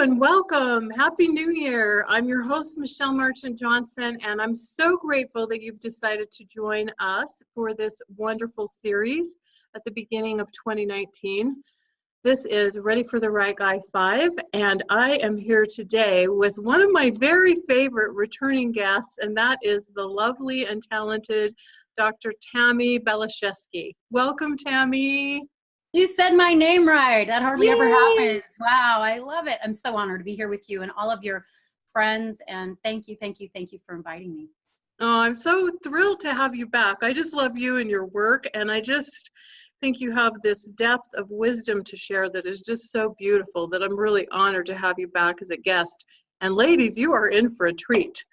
and welcome. Happy New Year. I'm your host, Michelle Marchant Johnson, and I'm so grateful that you've decided to join us for this wonderful series at the beginning of 2019. This is Ready for the Right Guy 5, and I am here today with one of my very favorite returning guests, and that is the lovely and talented Dr. Tammy Belashevsky. Welcome, Tammy. You said my name right. That hardly Yay! ever happens. Wow, I love it. I'm so honored to be here with you and all of your friends. And thank you for inviting me. Oh, I'm so thrilled to have you back. I just love you and your work, and I just think you have this depth of wisdom to share that is just so beautiful that I'm really honored to have you back as a guest. And ladies, you are in for a treat.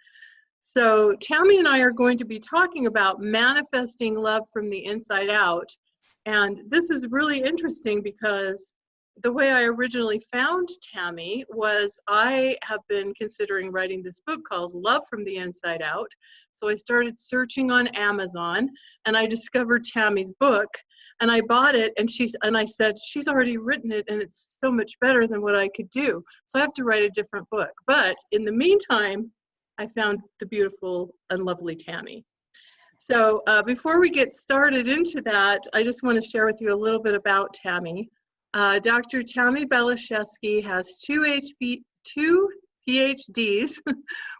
So Tammy and I are going to be talking about manifesting love from the inside out. And this is really interesting because the way I originally found Tammy was I have been considering writing this book called Love from the Inside Out. So I started searching on Amazon and I discovered Tammy's book and I bought it, and I said, she's already written it and it's so much better than what I could do. So I have to write a different book. But in the meantime, I found the beautiful and lovely Tammy. So before we get started into that, I just want to share with you a little bit about Tammy. Dr. Tammy Belashevsky has two PhDs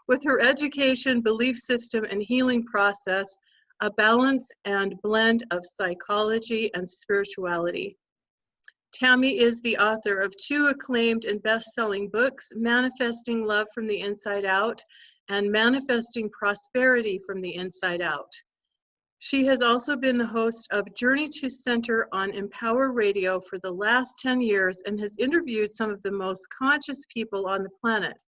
with her education, belief system, and healing process, a balance and blend of psychology and spirituality. Tammy is the author of 2 acclaimed and best-selling books, Manifesting Love from the Inside Out and Manifesting Prosperity from the Inside Out. She has also been the host of Journey to Center on Empower Radio for the last 10 years and has interviewed some of the most conscious people on the planet.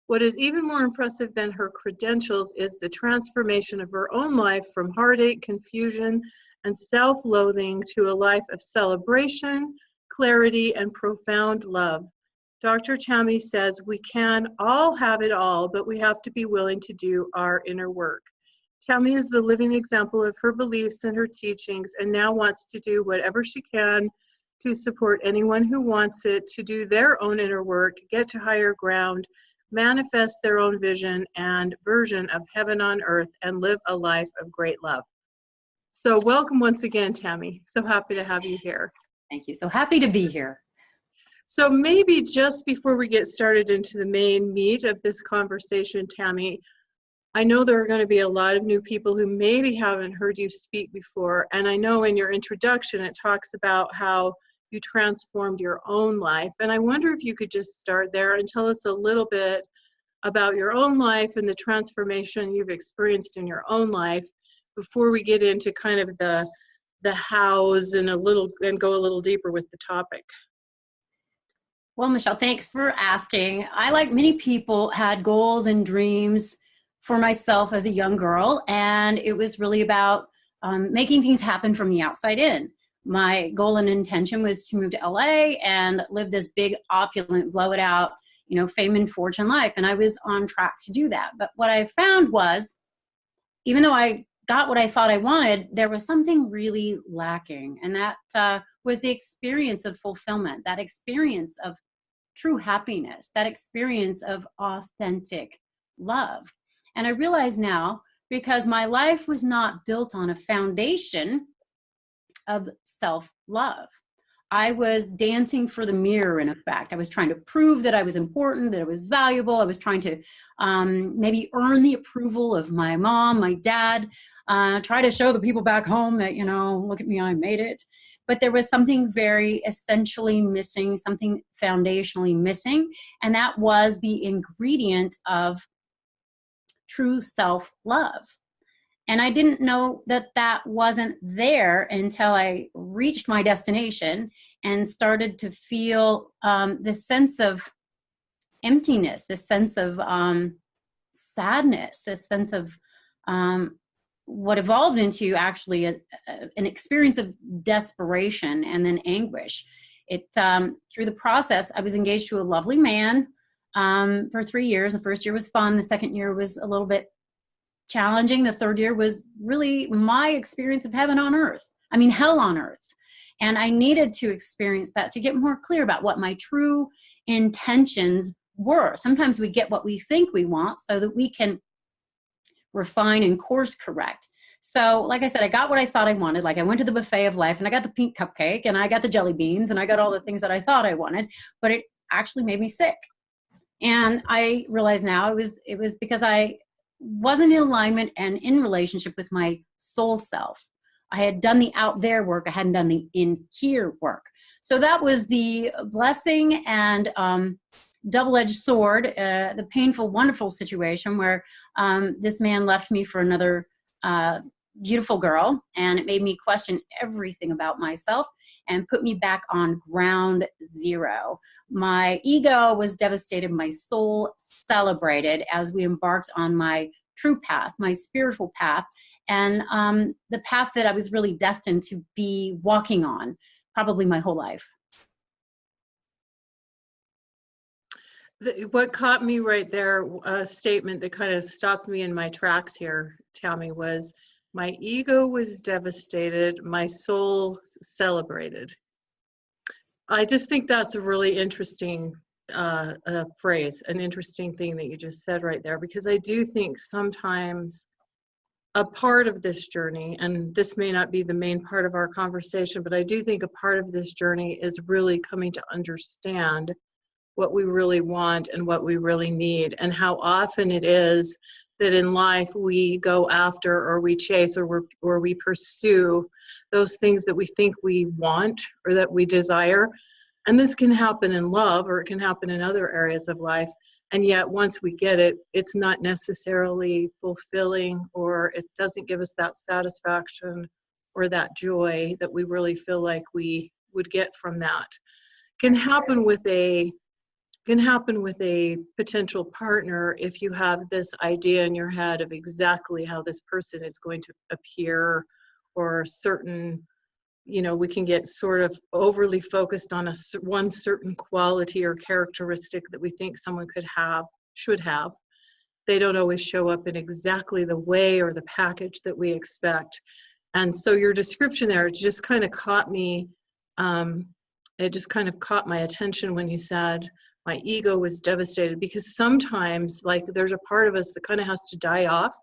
What is even more impressive than her credentials is the transformation of her own life from heartache, confusion, and self-loathing to a life of celebration, clarity, and profound love. Dr. Tammy says we can all have it all, but we have to be willing to do our inner work. Tammy is the living example of her beliefs and her teachings and now wants to do whatever she can to support anyone who wants it to do their own inner work, get to higher ground, manifest their own vision and version of heaven on earth, and live a life of great love. So welcome once again, Tammy. So happy to have you here. Thank you. So happy to be here. So maybe just before we get started into the main meat of this conversation, Tammy, I know there are going to be a lot of new people who maybe haven't heard you speak before, and I know in your introduction it talks about how you transformed your own life, and I wonder if you could just start there and tell us a little bit about your own life and the transformation you've experienced in your own life before we get into kind of the hows and go a little deeper with the topic. Well, Michelle, thanks for asking. I, like many people, had goals and dreams for myself as a young girl, and it was really about making things happen from the outside in. My goal and intention was to move to LA and live this big, opulent, blow it out, fame and fortune life, and I was on track to do that. But what I found was, even though I got what I thought I wanted, there was something really lacking, and that was the experience of fulfillment, that experience of true happiness, that experience of authentic love. And I realize now, because my life was not built on a foundation of self-love. I was dancing for the mirror, in effect. I was trying to prove that I was important, that I was valuable. I was trying to maybe earn the approval of my mom, my dad, try to show the people back home that, look at me, I made it. But there was something very essentially missing, something foundationally missing, and that was the ingredient of true self-love. And I didn't know that that wasn't there until I reached my destination and started to feel this sense of emptiness, this sense of sadness, this sense of what evolved into actually an experience of desperation and then anguish. Through the process, I was engaged to a lovely man for 3 years. The first year was fun. The second year was a little bit challenging. The third year was really my experience of heaven on earth. I mean, hell on earth. And I needed to experience that to get more clear about what my true intentions were. Sometimes we get what we think we want so that we can refine and course correct. So like I said, I got what I thought I wanted. Like I went to the buffet of life and I got the pink cupcake and I got the jelly beans and I got all the things that I thought I wanted, but it actually made me sick. And I realize now it was because I wasn't in alignment and in relationship with my soul self. I had done the out there work. I hadn't done the in here work. So that was the blessing and double-edged sword, the painful, wonderful situation where this man left me for another beautiful girl, and it made me question everything about myself and put me back on ground zero. My ego was devastated. My soul celebrated as we embarked on my true path, my spiritual path, and the path that I was really destined to be walking on probably my whole life. What caught me right there, a statement that kind of stopped me in my tracks here, Tammy, was my ego was devastated, my soul celebrated. I just think that's a really interesting phrase, an interesting thing that you just said right there, because I do think sometimes a part of this journey, and this may not be the main part of our conversation, but I do think a part of this journey is really coming to understand what we really want and what we really need, and how often it is that in life we go after or we chase or we pursue those things that we think we want or that we desire. And this can happen in love, or it can happen in other areas of life. And yet once we get it, it's not necessarily fulfilling, or it doesn't give us that satisfaction or that joy that we really feel like we would get from that. Can happen with a potential partner if you have this idea in your head of exactly how this person is going to appear, or certain, we can get sort of overly focused on one certain quality or characteristic that we think someone should have. They don't always show up in exactly the way or the package that we expect. And so your description there just kind of caught me, it just kind of caught my attention when you said, my ego was devastated, because sometimes like there's a part of us that kind of has to die off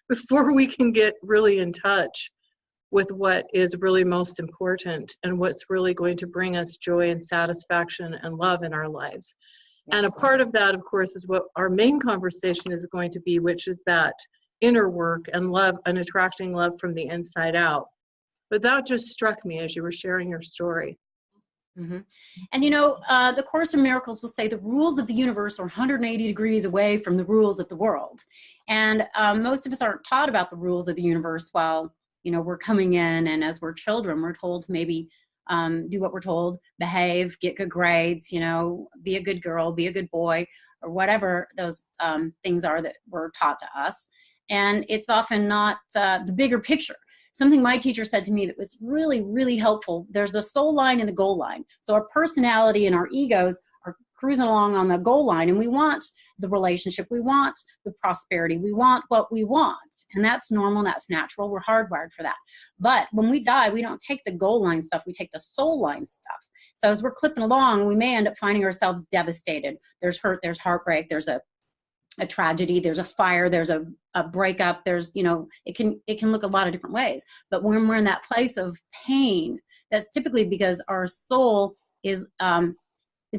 before we can get really in touch with what is really most important and what's really going to bring us joy and satisfaction and love in our lives. Yes. And a part of that, of course, is what our main conversation is going to be, which is that inner work and love and attracting love from the inside out. But that just struck me as you were sharing your story. Mm-hmm. And the Course in Miracles will say the rules of the universe are 180 degrees away from the rules of the world. And most of us aren't taught about the rules of the universe while, we're coming in, and as we're children, we're told to maybe do what we're told, behave, get good grades, be a good girl, be a good boy, or whatever those things are that were taught to us. And it's often not the bigger picture. Something my teacher said to me that was really, really helpful. There's the soul line and the goal line. So our personality and our egos are cruising along on the goal line, and we want the relationship, we want the prosperity, we want what we want. And that's normal, that's natural, we're hardwired for that. But when we die, we don't take the goal line stuff, we take the soul line stuff. So as we're clipping along, we may end up finding ourselves devastated. There's hurt, there's heartbreak, there's a tragedy, there's a fire, there's a breakup, there's, it can look a lot of different ways. But when we're in that place of pain, that's typically because our soul is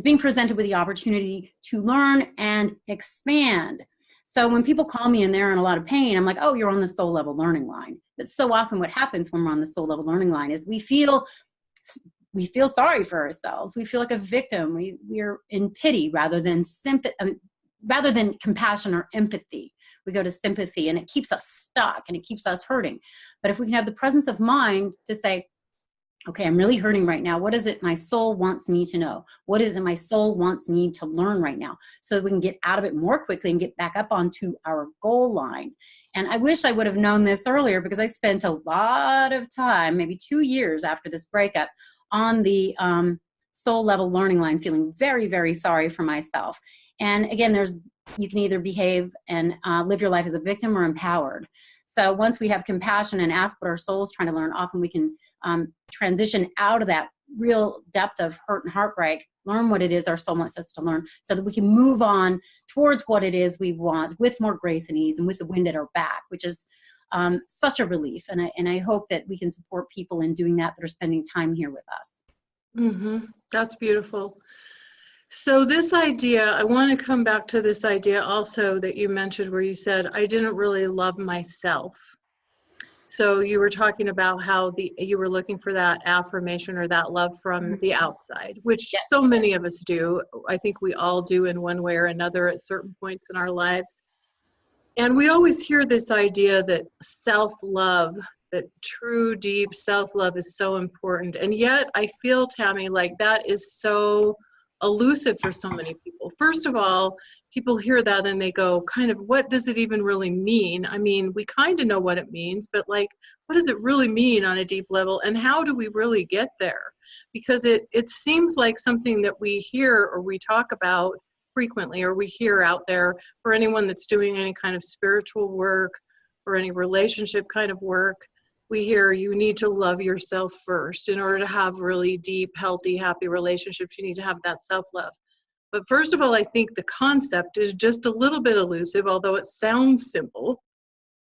being presented with the opportunity to learn and expand. So when people call me and they're in a lot of pain, I'm like, oh, you're on the soul level learning line. But so often what happens when we're on the soul level learning line is we feel sorry for ourselves. We feel like a victim. We're in pity rather than sympathy. Rather than compassion or empathy, we go to sympathy, and it keeps us stuck and it keeps us hurting. But if we can have the presence of mind to say, okay, I'm really hurting right now. What is it my soul wants me to know? What is it my soul wants me to learn right now? So that we can get out of it more quickly and get back up onto our goal line. And I wish I would have known this earlier, because I spent a lot of time, maybe 2 years after this breakup, on the soul level learning line, feeling very, very sorry for myself. And again, you can either behave and live your life as a victim or empowered. So once we have compassion and ask what our soul's trying to learn, often we can transition out of that real depth of hurt and heartbreak, learn what it is our soul wants us to learn, so that we can move on towards what it is we want with more grace and ease and with the wind at our back, which is such a relief. And I hope that we can support people in doing that are spending time here with us. Mm-hmm. That's beautiful. So this idea, I want to come back to this idea also that you mentioned where you said, I didn't really love myself. So you were talking about how you were looking for that affirmation or that love from the outside, which Yes. so many of us do. I think we all do in one way or another at certain points in our lives. And we always hear this idea that self-love, that true, deep self-love is so important. And yet I feel, Tammy, like that is so elusive for so many people. First of all, people hear that and they go, kind of, what does it even really mean? I mean, we kind of know what it means, but like, what does it really mean on a deep level? And how do we really get there? Because it seems like something that we hear or we talk about frequently, or we hear out there for anyone that's doing any kind of spiritual work or any relationship kind of work. We hear you need to love yourself first. In order to have really deep, healthy, happy relationships, you need to have that self-love. But first of all, I think the concept is just a little bit elusive, although it sounds simple.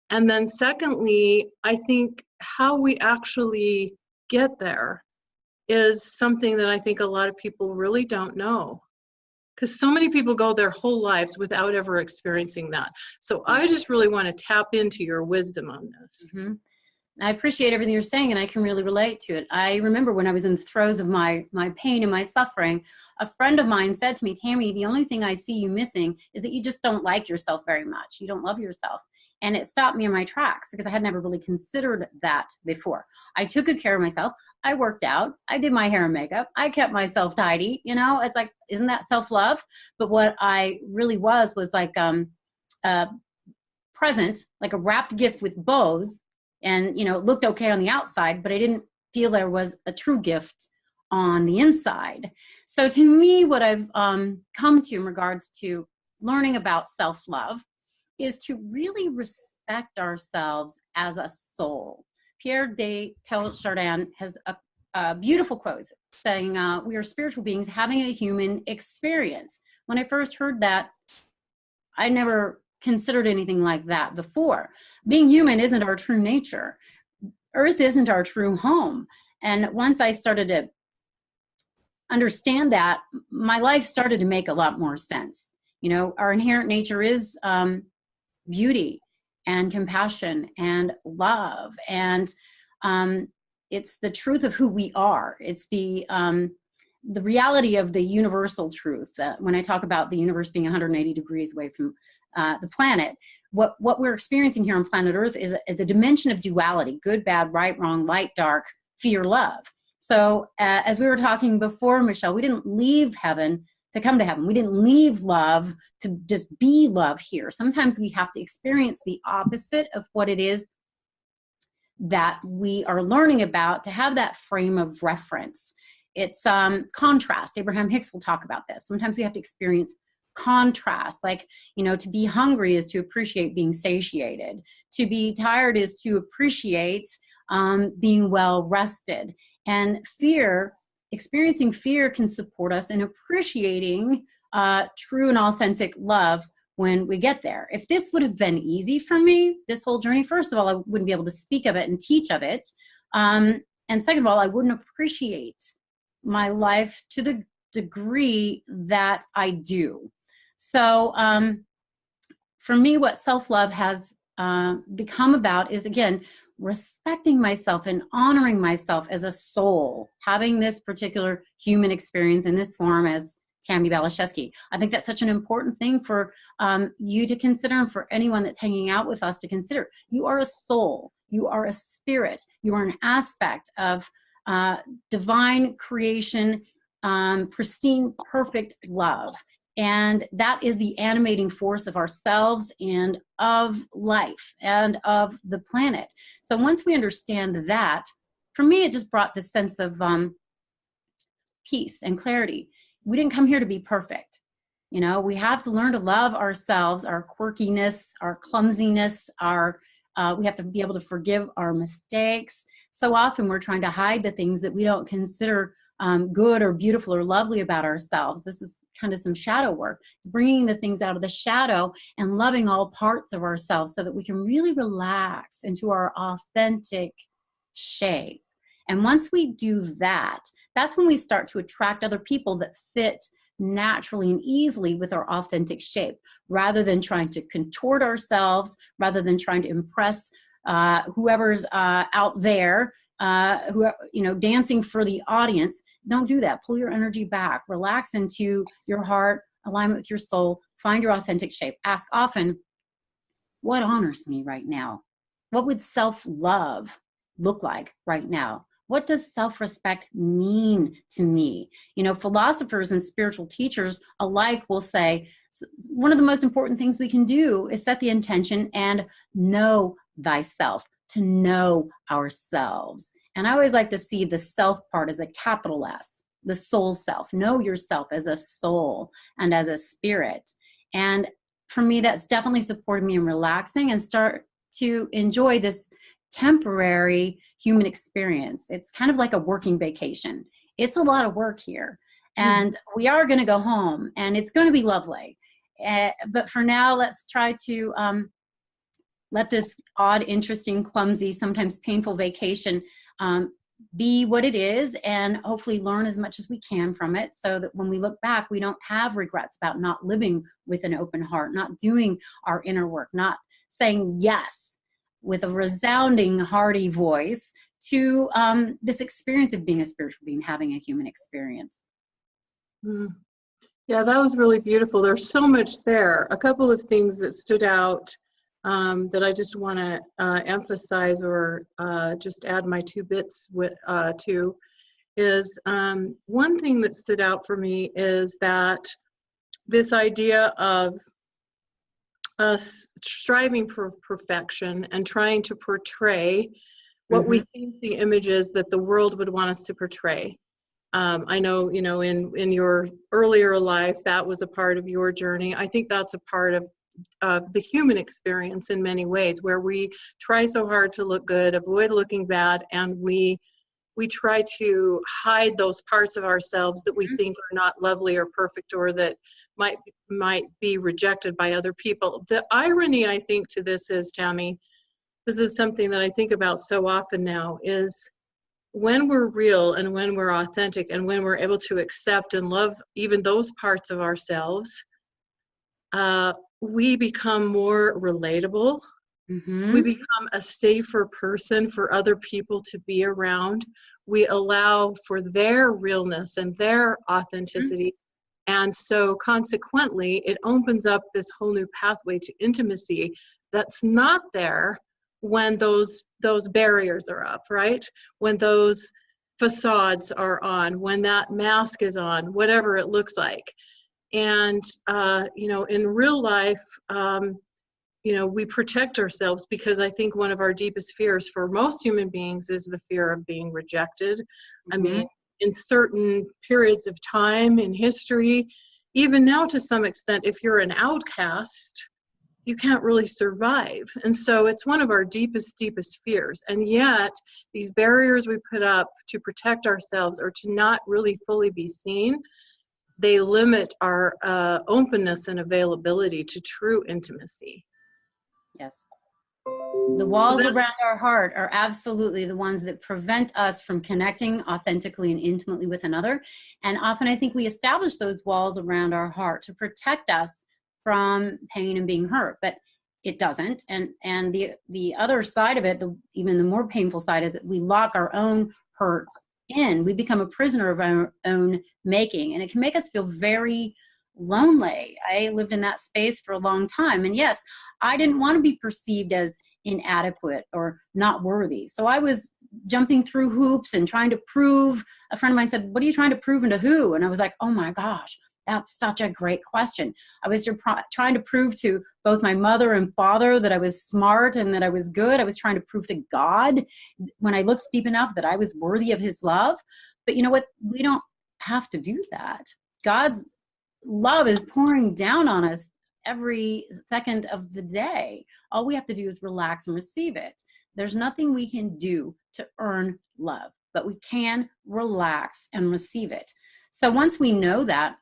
And then secondly, I think how we actually get there is something that I think a lot of people really don't know. Because so many people go their whole lives without ever experiencing that. So I just really want to tap into your wisdom on this. Mm-hmm. I appreciate everything you're saying, and I can really relate to it. I remember when I was in the throes of my pain and my suffering, a friend of mine said to me, Tammy, the only thing I see you missing is that you just don't like yourself very much. You don't love yourself. And it stopped me in my tracks because I had never really considered that before. I took good care of myself. I worked out. I did my hair and makeup. I kept myself tidy. You know, it's like, isn't that self-love? But what I really was like present, like a wrapped gift with bows. And, you know, it looked okay on the outside, but I didn't feel there was a true gift on the inside. So to me, what I've come to in regards to learning about self-love is to really respect ourselves as a soul. Pierre de Teilhard has a beautiful quote saying, we are spiritual beings having a human experience. When I first heard that, I never considered anything like that before. Being human isn't our true nature. Earth isn't our true home. And once I started to understand that, my life started to make a lot more sense. You know, our inherent nature is beauty and compassion and love. And it's the truth of who we are. It's the reality of the universal truth. When I talk about the universe being 180 degrees away from the planet, what we're experiencing here on planet Earth is a dimension of duality: good, bad, right, wrong, light, dark, fear, love. So as we were talking before, Michelle, we didn't leave heaven to come to heaven. We didn't leave love to just be love here. Sometimes we have to experience the opposite of what it is that we are learning about to have that frame of reference. It's contrast. Abraham Hicks will talk about this. Sometimes we have to experience contrast. Like, you know, to be hungry is to appreciate being satiated. To be tired is to appreciate being well rested. And fear, experiencing fear can support us in appreciating true and authentic love when we get there. If this would have been easy for me, this whole journey, first of all, I wouldn't be able to speak of it and teach of it. And second of all, I wouldn't appreciate my life to the degree that I do. So for me, what self-love has become about is, again, respecting myself and honoring myself as a soul, having this particular human experience in this form as Tammy Balashevsky. I think that's such an important thing for you to consider, and for anyone that's hanging out with us to consider. You are a soul. You are a spirit. You are an aspect of divine creation, pristine, perfect love. And that is the animating force of ourselves and of life and of the planet. So once we understand that, for me, it just brought this sense of peace and clarity. We didn't come here to be perfect. You know, we have to learn to love ourselves, our quirkiness, our clumsiness, we have to be able to forgive our mistakes. So often we're trying to hide the things that we don't consider good or beautiful or lovely about ourselves. This is kind of some shadow work. It's bringing the things out of the shadow and loving all parts of ourselves so that we can really relax into our authentic shape. And once we do that, that's when we start to attract other people that fit naturally and easily with our authentic shape, rather than trying to contort ourselves, rather than trying to impress whoever's out there, dancing for the audience. Don't do that. Pull your energy back, relax into your heart, alignment with your soul, find your authentic shape. Ask often, what honors me right now? What would self-love look like right now? What does self-respect mean to me? You know, philosophers and spiritual teachers alike will say, one of the most important things we can do is set the intention and know thyself, to know ourselves. And I always like to see the self part as a capital S, the soul self. Know yourself as a soul and as a spirit. And for me, that's definitely supported me in relaxing and start to enjoy this temporary human experience. It's kind of like a working vacation. It's a lot of work here, and we are going to go home, and it's going to be lovely. But for now, let's try to let this odd, interesting, clumsy, sometimes painful vacation be what it is, and hopefully learn as much as we can from it, so that when we look back, we don't have regrets about not living with an open heart, not doing our inner work, not saying yes with a resounding, hearty voice to this experience of being a spiritual being, having a human experience. Yeah, that was really beautiful. There's so much there. A couple of things that stood out that I just want to emphasize or just add my 2 bits to is one thing that stood out for me is that this idea of us striving for perfection and trying to portray what we think the image is that the world would want us to portray. I know, in your earlier life, that was a part of your journey. I think that's a part of the human experience in many ways, where we try so hard to look good, avoid looking bad, and we try to hide those parts of ourselves that we think are not lovely or perfect, or that might be rejected by other people. The irony, I think, to this is, Tammy, this is something that I think about so often now, is when we're real and when we're authentic and when we're able to accept and love even those parts of ourselves, we become more relatable. We become a safer person for other people to be around. We allow for their realness and their authenticity. And so consequently, it opens up this whole new pathway to intimacy that's not there when those barriers are up, right? When those facades are on, when that mask is on, whatever it looks like. And, in real life, we protect ourselves, because I think one of our deepest fears for most human beings is the fear of being rejected. I mean, in certain periods of time in history, even now to some extent, if you're an outcast, you can't really survive. And so it's one of our deepest fears. And yet these barriers we put up to protect ourselves or to not really fully be seen, they limit our openness and availability to true intimacy. Yes. The walls around our heart are absolutely the ones that prevent us from connecting authentically and intimately with another. And often I think we establish those walls around our heart to protect us from pain and being hurt, but it doesn't. And the other side of it, even the more painful side, is that we lock our own hurts in. We become a prisoner of our own making, and it can make us feel very lonely. I lived in that space for a long time. And yes, I didn't want to be perceived as inadequate or not worthy. So I was jumping through hoops and trying to prove. A friend of mine said, "What are you trying to prove, and to who?" And I was like, oh my gosh, that's such a great question. I was trying to prove to both my mother and father that I was smart and that I was good. I was trying to prove to God, when I looked deep enough, that I was worthy of his love. But you know what? We don't have to do that. God's love is pouring down on us every second of the day. All we have to do is relax and receive it. There's nothing we can do to earn love, but we can relax and receive it. So once we know that,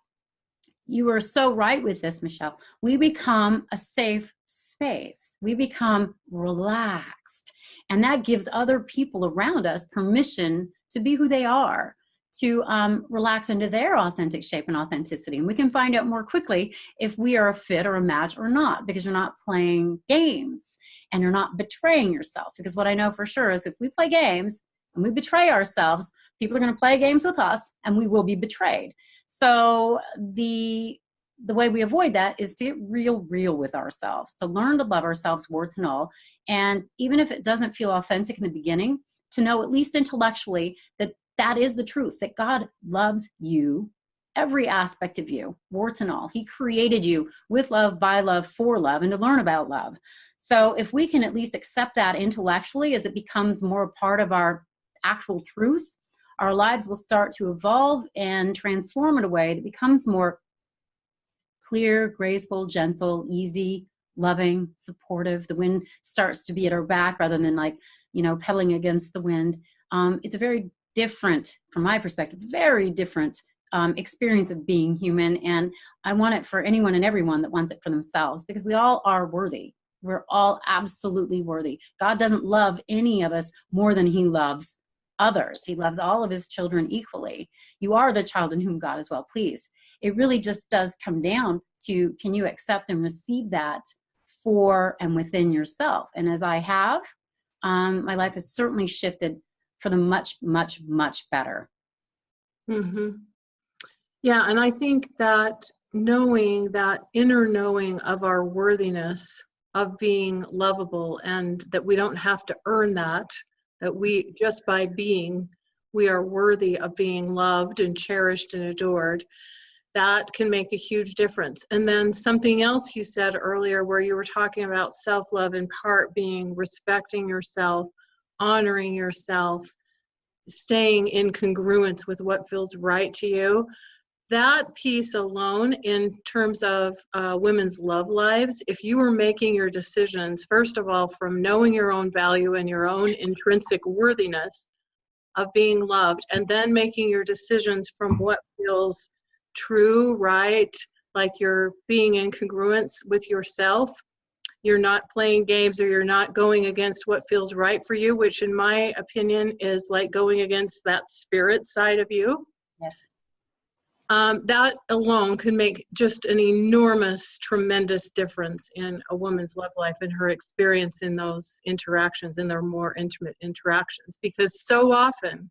you are so right with this, Michelle, we become a safe space. We become relaxed. And that gives other people around us permission to be who they are, to relax into their authentic shape and authenticity. And we can find out more quickly if we are a fit or a match or not, because you're not playing games and you're not betraying yourself. Because what I know for sure is if we play games and we betray ourselves, people are going to play games with us and we will be betrayed. So the way we avoid that is to get real with ourselves, to learn to love ourselves, warts and all. And even if it doesn't feel authentic in the beginning, to know at least intellectually that that is the truth, that God loves you, every aspect of you, warts and all. He created you with love, by love, for love, and to learn about love. So if we can at least accept that intellectually as it becomes more a part of our actual truth, our lives will start to evolve and transform in a way that becomes more clear, graceful, gentle, easy, loving, supportive. The wind starts to be at our back rather than pedaling against the wind. It's a very different, from my perspective, very different experience of being human. And I want it for anyone and everyone that wants it for themselves, because we all are worthy. We're all absolutely worthy. God doesn't love any of us more than he loves others. He loves all of his children equally. You are the child in whom God is well pleased. It really just does come down to, can you accept and receive that for and within yourself? And as I have, my life has certainly shifted for the much better. Mm-hmm. Yeah, and I think that knowing, that inner knowing of our worthiness, of being lovable, and that we don't have to earn that we, just by being, we are worthy of being loved and cherished and adored, that can make a huge difference. And then something else you said earlier, where you were talking about self-love, in part being respecting yourself, honoring yourself, staying in congruence with what feels right to you. That piece alone, in terms of women's love lives, if you were making your decisions, first of all, from knowing your own value and your own intrinsic worthiness of being loved, and then making your decisions from what feels true, right, like you're being in congruence with yourself, you're not playing games, or you're not going against what feels right for you, which in my opinion is like going against that spirit side of you. Yes. That alone can make just an enormous, tremendous difference in a woman's love life and her experience in those interactions, in their more intimate interactions. Because so often,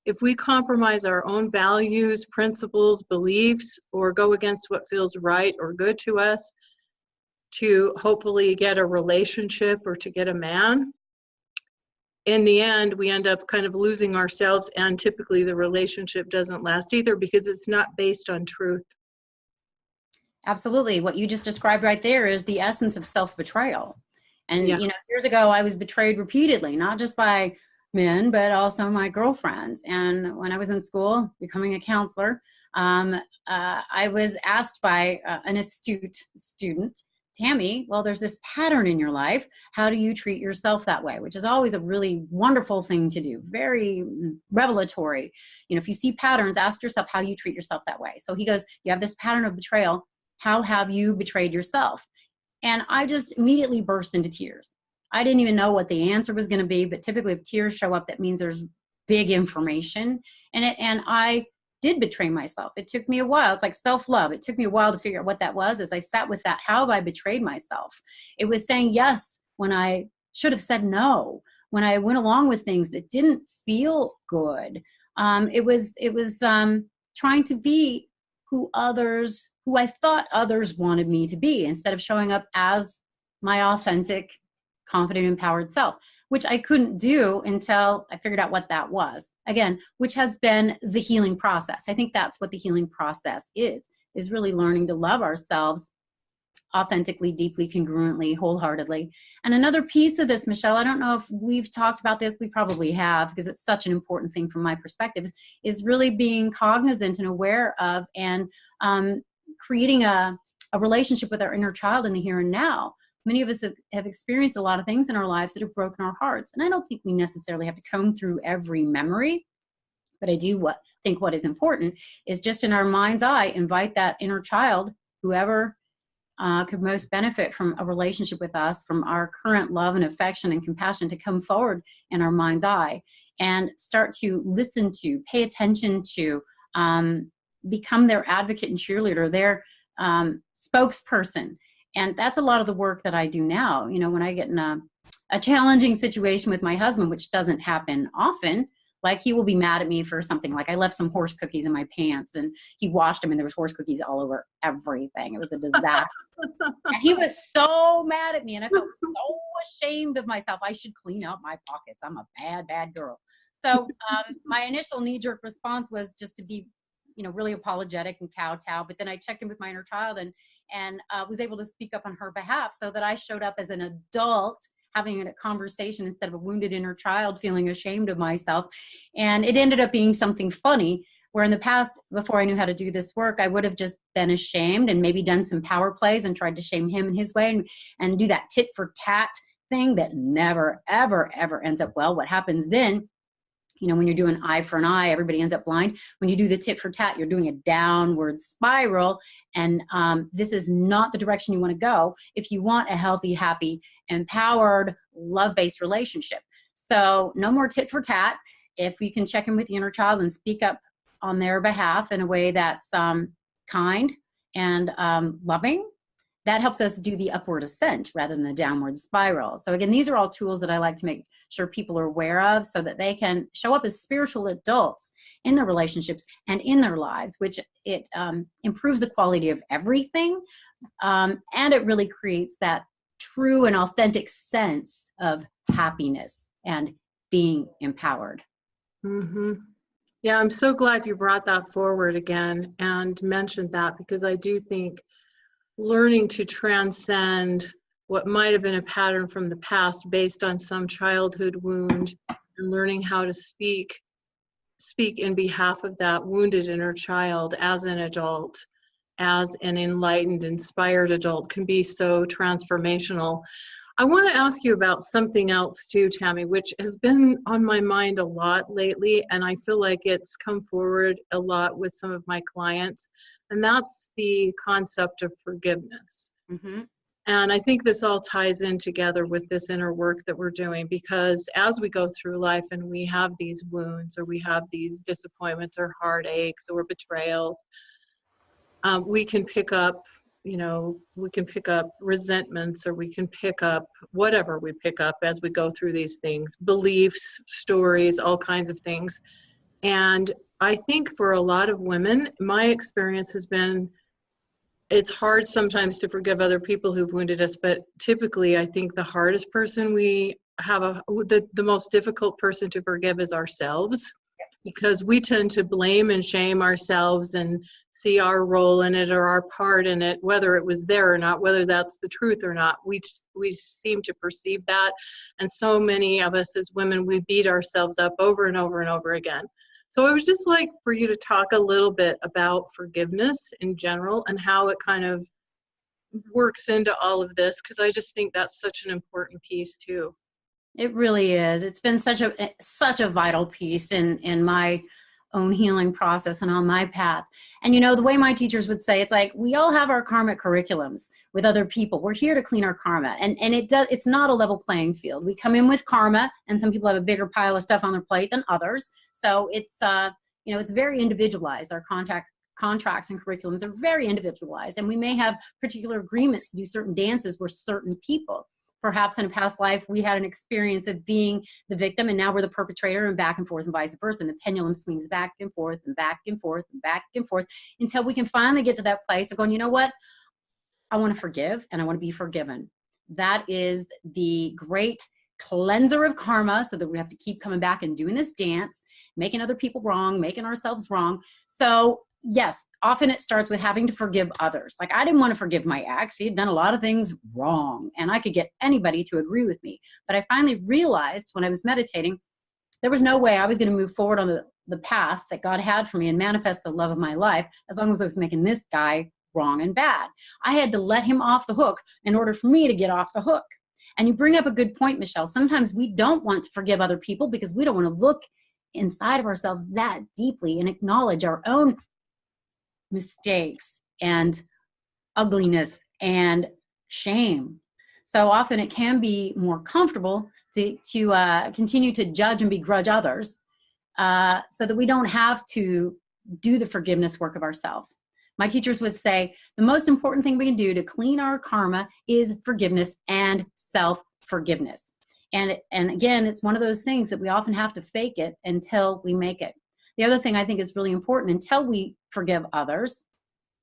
if we compromise our own values, principles, beliefs, or go against what feels right or good to us to hopefully get a relationship or to get a man, in the end, we end up kind of losing ourselves, and typically the relationship doesn't last either, because it's not based on truth. Absolutely. What you just described right there is the essence of self-betrayal. And, years ago, I was betrayed repeatedly, not just by men, but also my girlfriends. And when I was in school, becoming a counselor, I was asked by an astute student, Tammy, well, there's this pattern in your life. How do you treat yourself that way? Which is always a really wonderful thing to do. Very revelatory. If you see patterns, ask yourself how you treat yourself that way. So he goes, you have this pattern of betrayal. How have you betrayed yourself? And I just immediately burst into tears. I didn't even know what the answer was going to be, but typically if tears show up, that means there's big information in it. And I did betray myself. It took me a while. It's like self-love. It took me a while to figure out what that was. As I sat with that, how have I betrayed myself? It was saying yes when I should have said no, when I went along with things that didn't feel good. It was trying to be who I thought others wanted me to be, instead of showing up as my authentic, confident, empowered self, which I couldn't do until I figured out what that was. Again, which has been the healing process. I think that's what the healing process is really learning to love ourselves authentically, deeply, congruently, wholeheartedly. And another piece of this, Michelle, I don't know if we've talked about this, we probably have, because it's such an important thing from my perspective, is really being cognizant and aware of and creating a relationship with our inner child in the here and now. Many of us have experienced a lot of things in our lives that have broken our hearts. And I don't think we necessarily have to comb through every memory, but I do think what is important is just in our mind's eye, invite that inner child, whoever could most benefit from a relationship with us, from our current love and affection and compassion, to come forward in our mind's eye and start to listen to, pay attention to, become their advocate and cheerleader, their spokesperson. And that's a lot of the work that I do now. You know, when I get in a challenging situation with my husband, which doesn't happen often, like he will be mad at me for something, like I left some horse cookies in my pants and he washed them and there was horse cookies all over everything. It was a disaster. And he was so mad at me and I felt so ashamed of myself. I should clean out my pockets. I'm a bad, bad girl. So my initial knee-jerk response was just to be, you know, really apologetic and kowtow. But then I checked in with my inner child and was able to speak up on her behalf, so that I showed up as an adult having a conversation instead of a wounded inner child feeling ashamed of myself. And it ended up being something funny, where in the past, before I knew how to do this work, I would have just been ashamed and maybe done some power plays and tried to shame him in his way and do that tit for tat thing that never, ever, ever ends up well. What happens then, you know, when you're doing eye for an eye, everybody ends up blind. When you do the tit for tat, you're doing a downward spiral. And this is not the direction you want to go if you want a healthy, happy, empowered, love-based relationship. So no more tit for tat. If we can check in with the inner child and speak up on their behalf in a way that's kind and loving, that helps us do the upward ascent rather than the downward spiral. So again, these are all tools that I like to make sure people are aware of, so that they can show up as spiritual adults in their relationships and in their lives, which it improves the quality of everything. And it really creates that true and authentic sense of happiness and being empowered. Mm-hmm. Yeah, I'm so glad you brought that forward again and mentioned that, because I do think learning to transcend what might have been a pattern from the past based on some childhood wound, and learning how to speak in behalf of that wounded inner child as an adult, as an enlightened, inspired adult, can be so transformational. I want to ask you about something else too, Tammy, which has been on my mind a lot lately, and I feel like it's come forward a lot with some of my clients, and that's the concept of forgiveness. Mm-hmm. And I think this all ties in together with this inner work that we're doing, because as we go through life and we have these wounds, or we have these disappointments or heartaches or betrayals, we can pick up, you know, we can pick up resentments, or we can pick up whatever we pick up as we go through these things, beliefs, stories, all kinds of things. And I think for a lot of women, my experience has been, it's hard sometimes to forgive other people who've wounded us, but typically I think the hardest person we have, the most difficult person to forgive is ourselves, because we tend to blame and shame ourselves and see our role in it or our part in it, whether it was there or not, whether that's the truth or not. We seem to perceive that. And so many of us as women, we beat ourselves up over and over and over again. So I would just like for you to talk a little bit about forgiveness in general and how it kind of works into all of this, because I just think that's such an important piece too. It really is. It's been such a vital piece in my own healing process and on my path. And you know, the way my teachers would say, it's like we all have our karmic curriculums with other people. We're here to clean our karma, and it's not a level playing field. We come in with karma, and some people have a bigger pile of stuff on their plate than others. So it's you know, it's very individualized. Our contracts and curriculums are very individualized, and we may have particular agreements to do certain dances with certain people. Perhaps in a past life, we had an experience of being the victim, and now we're the perpetrator, and back and forth and vice versa. And the pendulum swings back and forth and back and forth and back and forth until we can finally get to that place of going, you know what? I want to forgive, and I want to be forgiven. That is the great cleanser of karma, so that we have to keep coming back and doing this dance, making other people wrong, making ourselves wrong. So yes, often it starts with having to forgive others. Like, I didn't want to forgive my ex. He had done a lot of things wrong, and I could get anybody to agree with me. But I finally realized when I was meditating, there was no way I was going to move forward on the path that God had for me and manifest the love of my life as long as I was making this guy wrong and bad. I had to let him off the hook in order for me to get off the hook. And you bring up a good point, Michelle. Sometimes we don't want to forgive other people because we don't want to look inside of ourselves that deeply and acknowledge our own mistakes and ugliness and shame. So often it can be more comfortable to continue to judge and begrudge others so that we don't have to do the forgiveness work of ourselves. My teachers would say the most important thing we can do to clean our karma is forgiveness and self-forgiveness. And again, it's one of those things that we often have to fake it until we make it. The other thing I think is really important, until we forgive others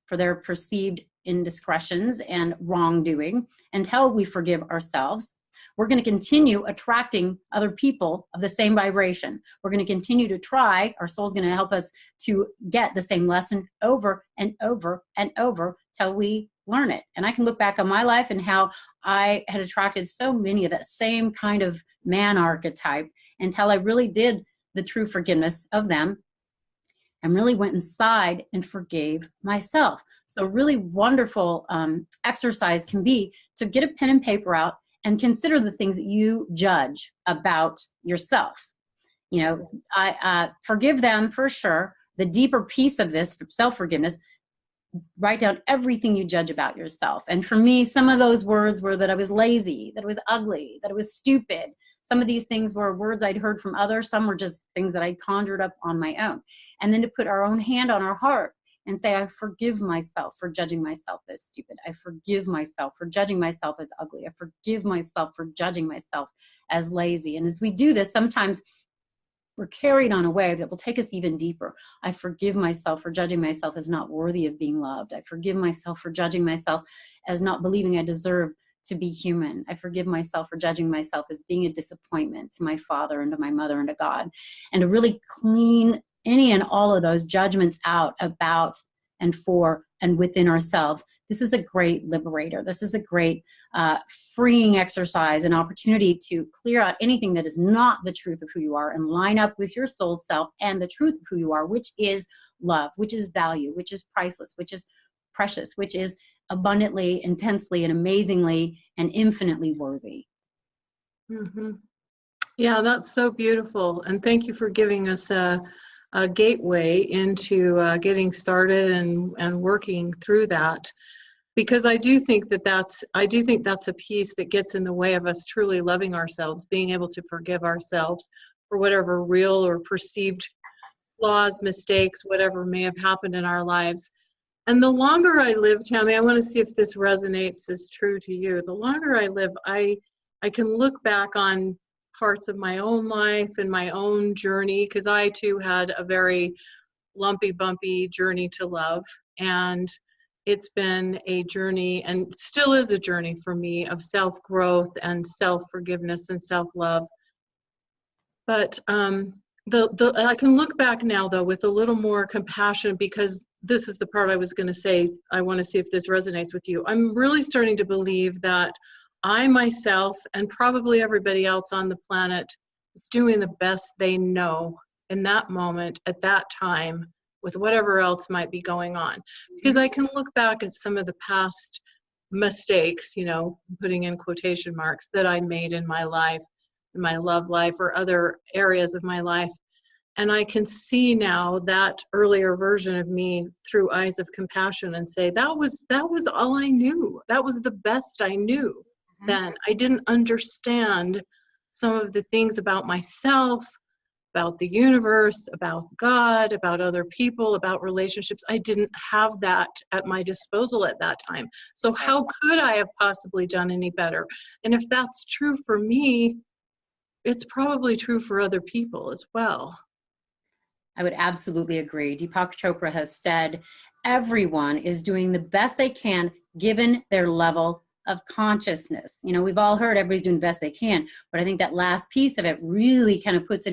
for their perceived indiscretions and wrongdoing, until we forgive ourselves, we're going to continue attracting other people of the same vibration. We're going to continue to try. Our soul's going to help us to get the same lesson over and over and over till we learn it. And I can look back on my life and how I had attracted so many of that same kind of man archetype until I really did the true forgiveness of them and really went inside and forgave myself. So a really wonderful exercise can be to get a pen and paper out and consider the things that you judge about yourself. You know, I forgive them for sure. The deeper piece of this, self-forgiveness, write down everything you judge about yourself. And for me, some of those words were that I was lazy, that I was ugly, that I was stupid. Some of these things were words I'd heard from others. Some were just things that I conjured up on my own. And then to put our own hand on our heart and say, I forgive myself for judging myself as stupid. I forgive myself for judging myself as ugly. I forgive myself for judging myself as lazy. And as we do this, sometimes we're carried on a wave that will take us even deeper. I forgive myself for judging myself as not worthy of being loved. I forgive myself for judging myself as not believing I deserve to be human. I forgive myself for judging myself as being a disappointment to my father and to my mother and to God. And to really clean any and all of those judgments out about and for and within ourselves. This is a great liberator. This is a great freeing exercise, an opportunity to clear out anything that is not the truth of who you are and line up with your soul self and the truth of who you are, which is love, which is value, which is priceless, which is precious, which is abundantly, intensely, and amazingly, and infinitely worthy. Mm-hmm. Yeah, that's so beautiful. And thank you for giving us a gateway into getting started and working through that. Because I do think that's a piece that gets in the way of us truly loving ourselves, being able to forgive ourselves for whatever real or perceived flaws, mistakes, whatever may have happened in our lives. And the longer I live, Tammy, I want to see if this resonates as true to you. The longer I live, I can look back on parts of my own life and my own journey, because I too had a very lumpy, bumpy journey to love. And it's been a journey, and still is a journey for me, of self-growth and self-forgiveness and self-love. But I can look back now, though, with a little more compassion, because this is the part I was going to say. I want to see if this resonates with you. I'm really starting to believe that I myself, and probably everybody else on the planet, is doing the best they know in that moment, at that time, with whatever else might be going on. Because I can look back at some of the past mistakes, you know, putting in quotation marks, that I made in my life, in my love life, or other areas of my life. And I can see now that earlier version of me through eyes of compassion and say, that was all I knew. That was the best I knew then. I didn't understand some of the things about myself, about the universe, about God, about other people, about relationships. I didn't have that at my disposal at that time. So how could I have possibly done any better? And if that's true for me, it's probably true for other people as well. I would absolutely agree. Deepak Chopra has said everyone is doing the best they can given their level of consciousness. You know, we've all heard everybody's doing the best they can, but I think that last piece of it really kind of puts it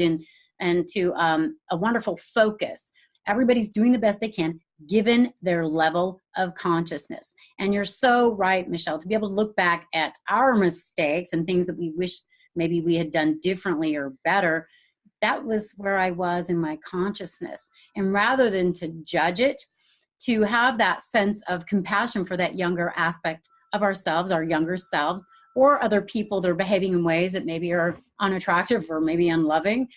into a wonderful focus. Everybody's doing the best they can given their level of consciousness. And you're so right, Michelle, to be able to look back at our mistakes and things that we wish maybe we had done differently or better. That was where I was in my consciousness. And rather than to judge it, to have that sense of compassion for that younger aspect of ourselves, our younger selves, or other people that are behaving in ways that maybe are unattractive or maybe unloving.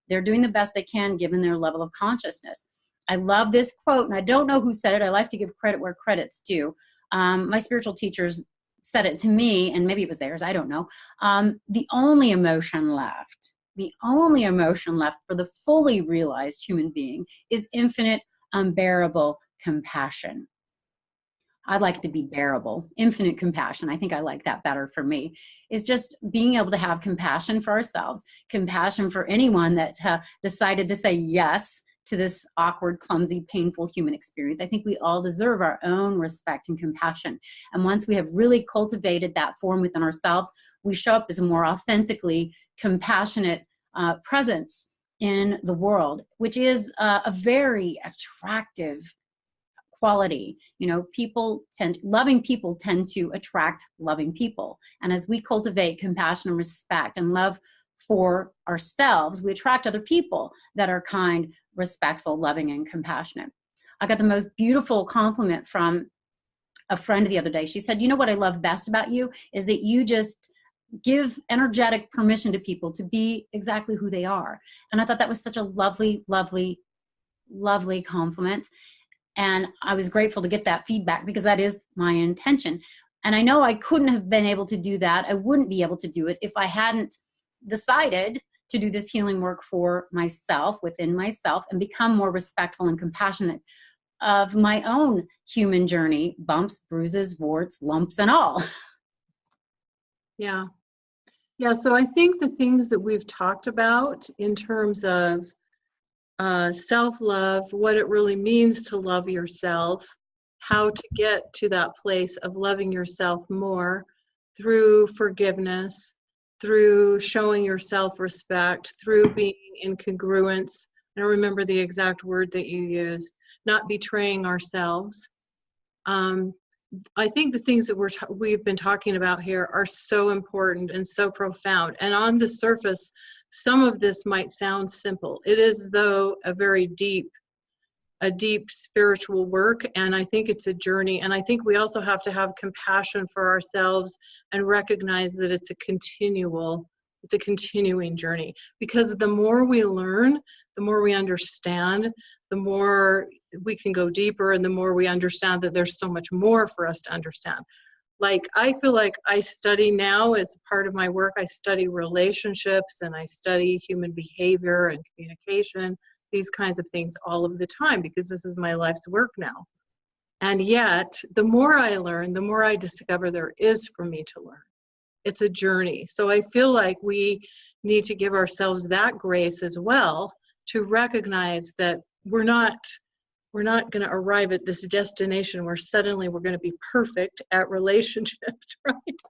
They're doing the best they can given their level of consciousness. I love this quote, and I don't know who said it. I like to give credit where credit's due. My spiritual teachers said it to me, and maybe it was theirs, I don't know. The only emotion left for the fully realized human being is infinite, unbearable compassion. I'd like to be bearable, infinite compassion. I think I like that better for me. Is just being able to have compassion for ourselves, compassion for anyone that decided to say yes to this awkward, clumsy, painful human experience. I think we all deserve our own respect and compassion. And once we have really cultivated that form within ourselves, we show up as a more authentically compassionate presence in the world, which is a very attractive quality. You know, loving people tend to attract loving people. And as we cultivate compassion and respect and love for ourselves, we attract other people that are kind, respectful, loving, and compassionate. I got the most beautiful compliment from a friend the other day. She said, you know what I love best about you is that you just give energetic permission to people to be exactly who they are. And I thought that was such a lovely, lovely, lovely compliment. And I was grateful to get that feedback because that is my intention. And I know I couldn't have been able to do that. I wouldn't be able to do it if I hadn't decided to do this healing work for myself, within myself, and become more respectful and compassionate of my own human journey, bumps, bruises, warts, lumps, and all. Yeah. Yeah, so I think the things that we've talked about in terms of self-love, what it really means to love yourself, how to get to that place of loving yourself more through forgiveness, through showing yourself respect, through being in congruence. I don't remember the exact word that you used, not betraying ourselves. I think the things that we've been talking about here are so important and so profound. And on the surface, some of this might sound simple. It is, though, a very deep spiritual work, and I think it's a journey. And I think we also have to have compassion for ourselves and recognize that it's a continuing journey. Because the more we learn, the more we understand, the more we can go deeper, and the more we understand that there's so much more for us to understand. Like, I feel like I study now as part of my work, I study relationships and I study human behavior and communication, these kinds of things all of the time, because this is my life's work now. And yet, the more I learn, the more I discover there is for me to learn. It's a journey. So I feel like we need to give ourselves that grace as well, to recognize that we're not going to arrive at this destination where suddenly we're going to be perfect at relationships, right?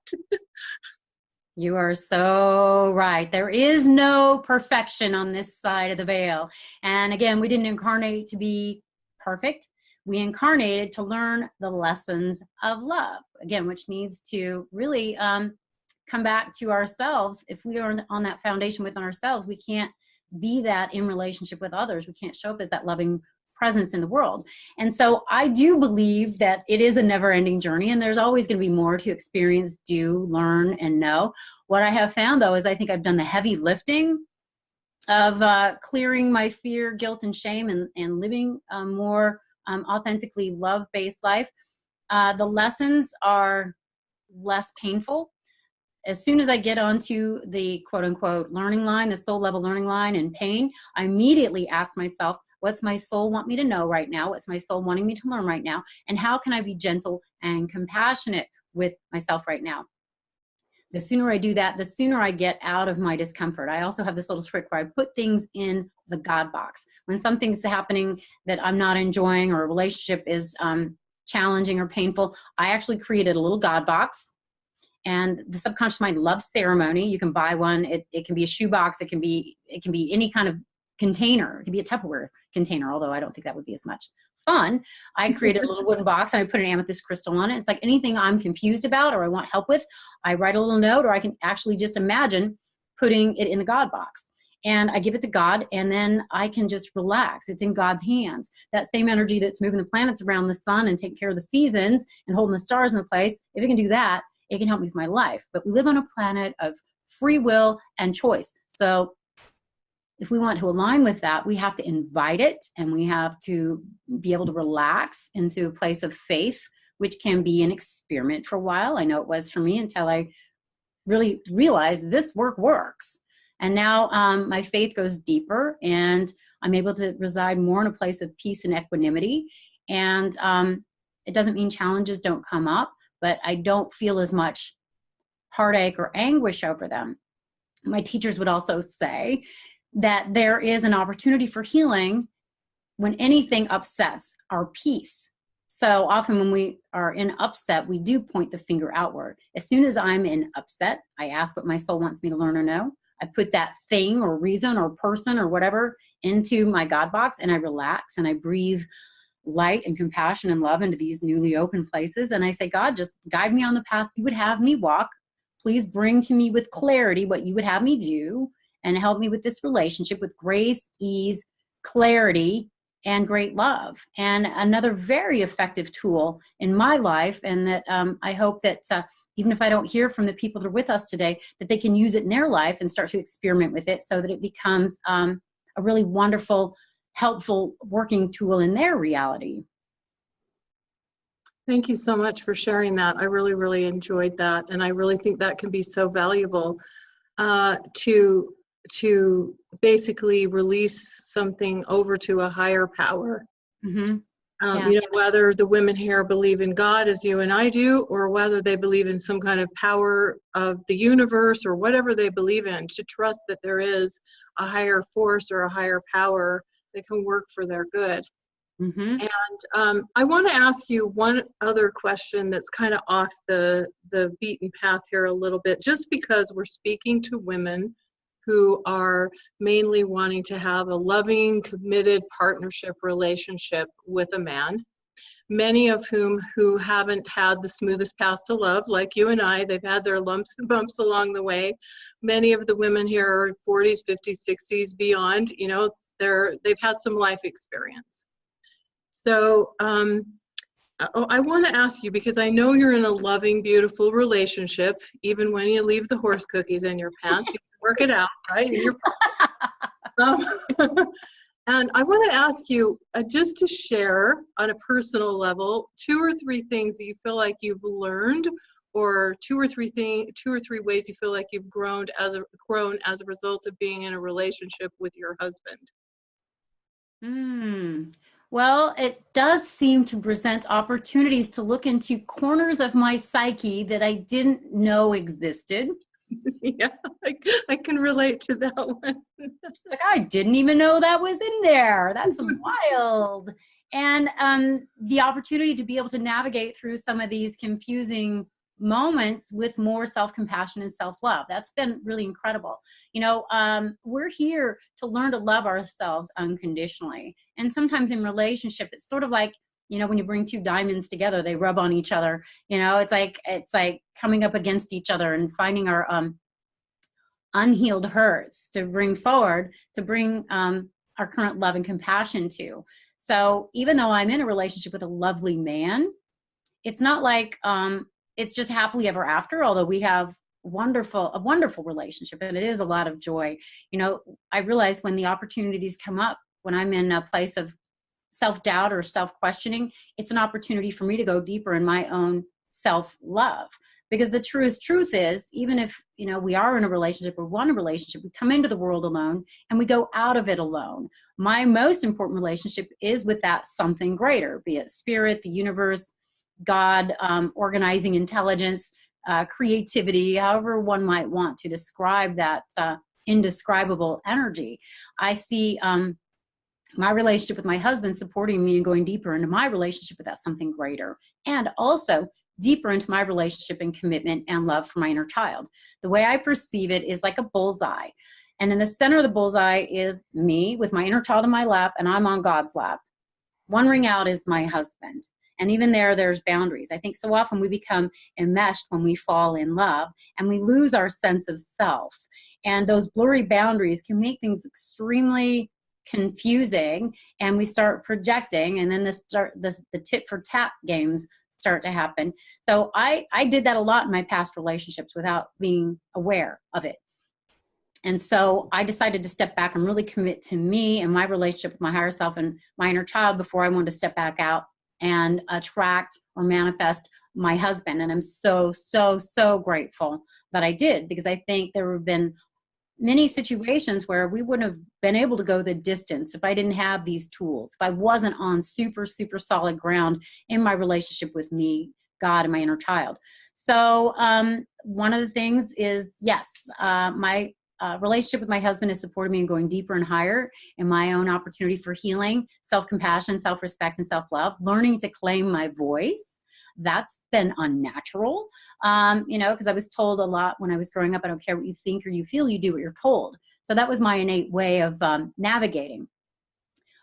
You are so right. There is no perfection on this side of the veil. And again, we didn't incarnate to be perfect. We incarnated to learn the lessons of love, again, which needs to really come back to ourselves. If we are on that foundation within ourselves, we can't be that in relationship with others. We can't show up as that loving presence in the world. And so I do believe that it is a never-ending journey, and there's always going to be more to experience, do, learn, and know. What I have found, though, is I think I've done the heavy lifting of clearing my fear, guilt, and shame, and living a more authentically love-based life. The lessons are less painful. As soon as I get onto the quote-unquote learning line, the soul level learning line, and pain, I immediately ask myself, what's my soul want me to know right now? What's my soul wanting me to learn right now? And how can I be gentle and compassionate with myself right now? The sooner I do that, the sooner I get out of my discomfort. I also have this little trick where I put things in the God box. When something's happening that I'm not enjoying, or a relationship is challenging or painful, I actually created a little God box. And the subconscious mind loves ceremony. You can buy one. It can be a shoebox. It can be any kind of container. It can be a Tupperware container, although I don't think that would be as much fun. I created a little wooden box and I put an amethyst crystal on it. It's like anything I'm confused about or I want help with, I write a little note, or I can actually just imagine putting it in the God box. and I give it to God, and then I can just relax. It's in God's hands. That same energy that's moving the planets around the sun and taking care of the seasons and holding the stars in place, if it can do that, it can help me with my life. But we live on a planet of free will and choice. So if we want to align with that, we have to invite it, and we have to be able to relax into a place of faith, which can be an experiment for a while. I know it was for me until I really realized this work works. And now my faith goes deeper, and I'm able to reside more in a place of peace and equanimity. And it doesn't mean challenges don't come up, but I don't feel as much heartache or anguish over them. My teachers would also say that there is an opportunity for healing when anything upsets our peace. So often when we are in upset, we do point the finger outward. As soon as I'm in upset, I ask what my soul wants me to learn or know. I put that thing or reason or person or whatever into my God box, and I relax and I breathe light and compassion and love into these newly open places. And I say, God, just guide me on the path you would have me walk. Please bring to me with clarity what you would have me do, and help me with this relationship with grace, ease, clarity, and great love. And another very effective tool in my life, and that I hope that even if I don't hear from the people that are with us today, that they can use it in their life and start to experiment with it so that it becomes a really wonderful, helpful working tool in their reality. Thank you so much for sharing that. I really, really enjoyed that. And I really think that can be so valuable to basically release something over to a higher power. Mm-hmm. Yeah. You know, whether the women here believe in God as you and I do, or whether they believe in some kind of power of the universe or whatever they believe in, to trust that there is a higher force or a higher power that can work for their good. Mm-hmm. And I want to ask you one other question that's kind of off the beaten path here a little bit, just because we're speaking to women who are mainly wanting to have a loving, committed partnership relationship with a man, many of whom who haven't had the smoothest path to love, like you and I. They've had their lumps and bumps along the way. Many of the women here are 40s, 50s, 60s, beyond. You know, they've had some life experience. So I want to ask you, because I know you're in a loving, beautiful relationship, even when you leave the horse cookies in your pants, you can work it out, right? And I want to ask you, just to share on a personal level, 2 or 3 things that you feel like you've learned, or 2 or 3 ways you feel like you've grown as a result of being in a relationship with your husband. Well, it does seem to present opportunities to look into corners of my psyche that I didn't know existed. Yeah, I can relate to that one. It's like, I didn't even know that was in there. That's wild. And the opportunity to be able to navigate through some of these confusing moments with more self-compassion and self-love. That's been really incredible. You know, we're here to learn to love ourselves unconditionally. And sometimes in relationship, it's sort of like, you know, when you bring 2 diamonds together, they rub on each other. You know, it's like coming up against each other and finding our unhealed hurts to bring forward, to bring our current love and compassion to. So even though I'm in a relationship with a lovely man, it's not like it's just happily ever after, although we have a wonderful relationship, and it is a lot of joy. You know, I realize when the opportunities come up, when I'm in a place of self-doubt or self-questioning, it's an opportunity for me to go deeper in my own self-love. Because the truth is, even if, you know, we are in a relationship or want a relationship, we come into the world alone and we go out of it alone. My most important relationship is with that something greater, be it spirit, the universe, God, organizing intelligence, creativity, however one might want to describe that indescribable energy. I see my relationship with my husband supporting me and going deeper into my relationship with that something greater, and also deeper into my relationship and commitment and love for my inner child. The way I perceive it is like a bullseye. And in the center of the bullseye is me with my inner child in my lap, and I'm on God's lap. One ring out is my husband. And even there's boundaries. I think so often we become enmeshed when we fall in love, and we lose our sense of self. And those blurry boundaries can make things extremely confusing, and we start projecting, and then the tit for tat games start to happen. So I did that a lot in my past relationships without being aware of it. And so I decided to step back and really commit to me and my relationship with my higher self and my inner child before I wanted to step back out and attract or manifest my husband. And I'm so, so, so grateful that I did, because I think there have been many situations where we wouldn't have been able to go the distance if I didn't have these tools, if I wasn't on super, super solid ground in my relationship with me, God, and my inner child. So one of the things is, yes, my relationship with my husband has supported me in going deeper and higher in my own opportunity for healing, self-compassion, self-respect, and self-love, learning to claim my voice. That's been unnatural, because I was told a lot when I was growing up, I don't care what you think or you feel, you do what you're told. So that was my innate way of navigating.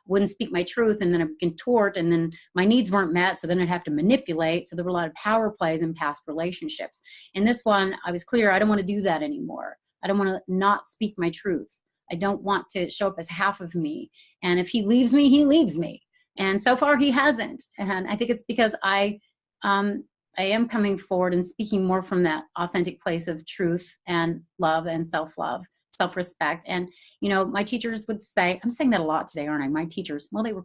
Wouldn't speak my truth, and then I'd contort, and then my needs weren't met, so then I'd have to manipulate. So there were a lot of power plays in past relationships. In this one, I was clear, I don't want to do that anymore. I don't want to not speak my truth. I don't want to show up as half of me. And if he leaves me, he leaves me. And so far he hasn't. And I think it's because I am coming forward and speaking more from that authentic place of truth and love and self-love, self-respect. And, my teachers would say, I'm saying that a lot today, aren't I? My teachers, well, they were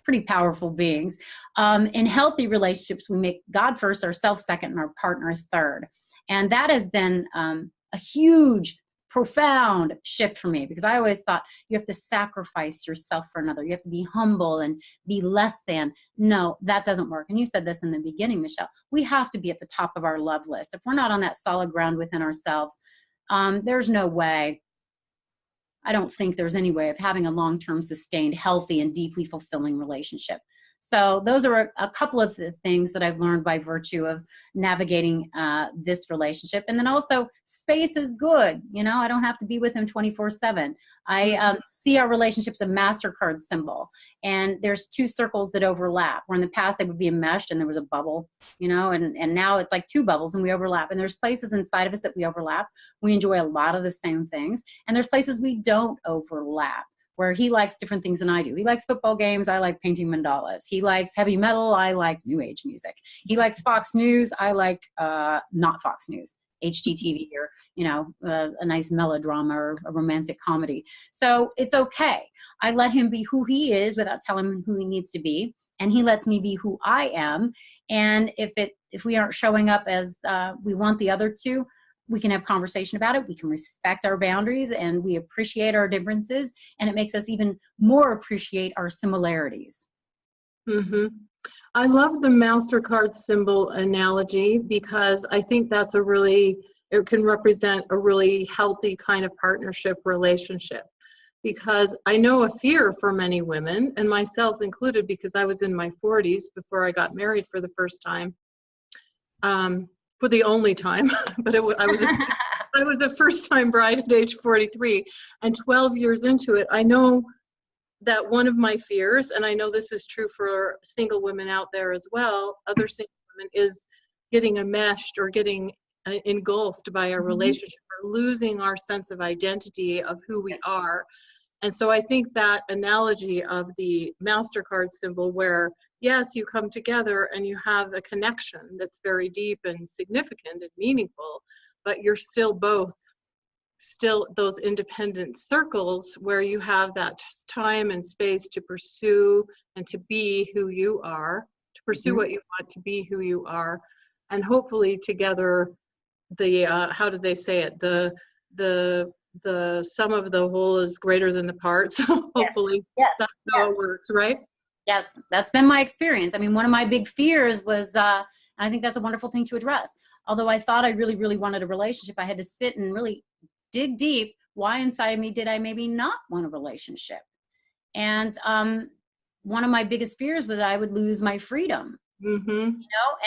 pretty powerful beings. In healthy relationships, we make God first, ourselves second, and our partner third. And that has been a huge, profound shift for me, because I always thought you have to sacrifice yourself for another. You have to be humble and be less than. No, that doesn't work. And you said this in the beginning, Michelle. We have to be at the top of our love list. If we're not on that solid ground within ourselves, there's no way. I don't think there's any way of having a long-term, sustained, healthy, and deeply fulfilling relationship. So those are a couple of the things that I've learned by virtue of navigating this relationship. And then also, space is good. I don't have to be with him 24/7. I see our relationship's a MasterCard symbol. And there's two circles that overlap, where in the past they would be enmeshed and there was a bubble, and now it's like two bubbles and we overlap. And there's places inside of us that we overlap. We enjoy a lot of the same things. And there's places we don't overlap, where he likes different things than I do. He likes football games. I like painting mandalas. He likes heavy metal. I like new age music. He likes Fox News. I like not Fox News, HGTV, or, a nice melodrama or a romantic comedy. So it's okay. I let him be who he is without telling him who he needs to be. And he lets me be who I am. And if we aren't showing up as we want the other to, we can have conversation about it. We can respect our boundaries, and we appreciate our differences. And it makes us even more appreciate our similarities. Mm-hmm. I love the MasterCard symbol analogy, because I think that's it can represent a really healthy kind of partnership relationship. Because I know a fear for many women, and myself included, because I was in my 40s before I got married for the first time. For the only time, but I was a first-time bride at age 43, and 12 years into it, I know that one of my fears, and I know this is true for single women out there as well, other single women, is getting enmeshed or getting engulfed by a relationship, or losing our sense of identity of who we are. And so I think that analogy of the MasterCard symbol, where yes, you come together and you have a connection that's very deep and significant and meaningful, but you're still those independent circles where you have that time and space to pursue and to be who you are, to pursue what you want, to be who you are, and hopefully together how do they say it? The sum of the whole is greater than the parts. Hopefully that's how it works, right? Yes, that's been my experience. I mean, one of my big fears was, and I think that's a wonderful thing to address. Although I thought I really, really wanted a relationship, I had to sit and really dig deep. Why inside of me did I maybe not want a relationship? And one of my biggest fears was that I would lose my freedom,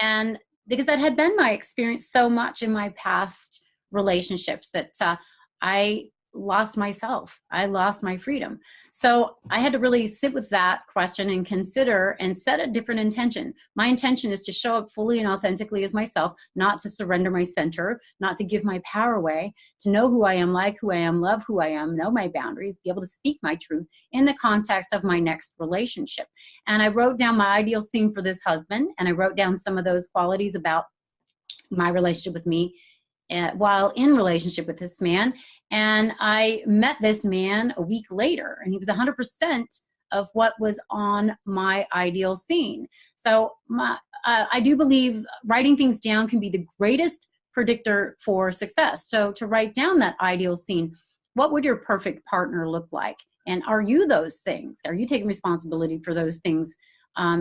and because that had been my experience so much in my past relationships, that I lost myself. I lost my freedom. So I had to really sit with that question and consider and set a different intention. My intention is to show up fully and authentically as myself, not to surrender my center, not to give my power away, to know who I am, like who I am, love who I am, know my boundaries, be able to speak my truth in the context of my next relationship. And I wrote down my ideal scene for this husband, and I wrote down some of those qualities about my relationship with me while in relationship with this man. And I met this man a week later, and he was 100% of what was on my ideal scene. So I do believe writing things down can be the greatest predictor for success. So to write down that ideal scene, what would your perfect partner look like? And are you those things? Are you taking responsibility for those things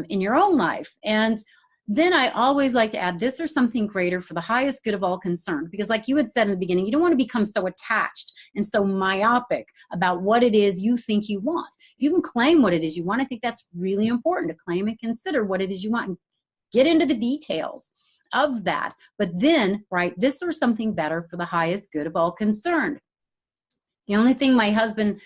in your own life? And then I always like to add this or something greater for the highest good of all concerned. Because like you had said in the beginning, you don't want to become so attached and so myopic about what it is you think you want. You can claim what it is you want. I think that's really important, to claim and consider what it is you want and get into the details of that. But then write this or something better for the highest good of all concerned. The only thing my husband